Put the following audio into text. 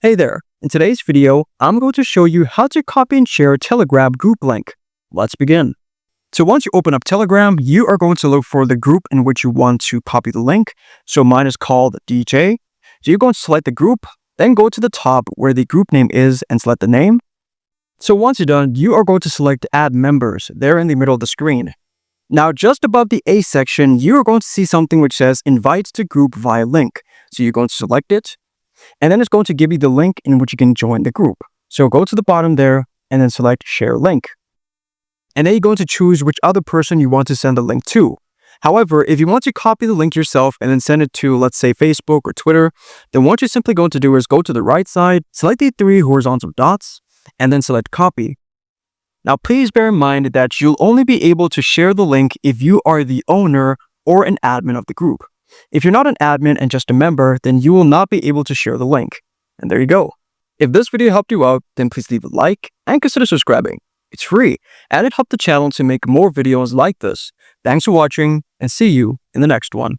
Hey there, in today's video, I'm going to show you how to copy and share a Telegram group link. Let's begin. So once you open up Telegram, you are going to look for the group in which you want to copy the link. So mine is called DJ. So you're going to select the group, then go to the top where the group name is and select the name. So once you're done, you are going to select Add Members there in the middle of the screen. Now just above the A section, you are going to see something which says Invite to Group via link. So you're going to select it. And then it's going to give you the link in which you can join the group. So go to the bottom there and then select Share Link. And then you're going to choose which other person you want to send the link to. However, if you want to copy the link yourself and then send it to, let's say, Facebook or Twitter, then what you're simply going to do is go to the right side, select the 3 horizontal dots, and then select Copy. Now, please bear in mind that you'll only be able to share the link if you are the owner or an admin of the group. If you're not an admin and just a member, then you will not be able to share the link. And there you go. If this video helped you out, then please leave a like and consider subscribing. It's free, and it helps the channel to make more videos like this. Thanks for watching, and see you in the next one.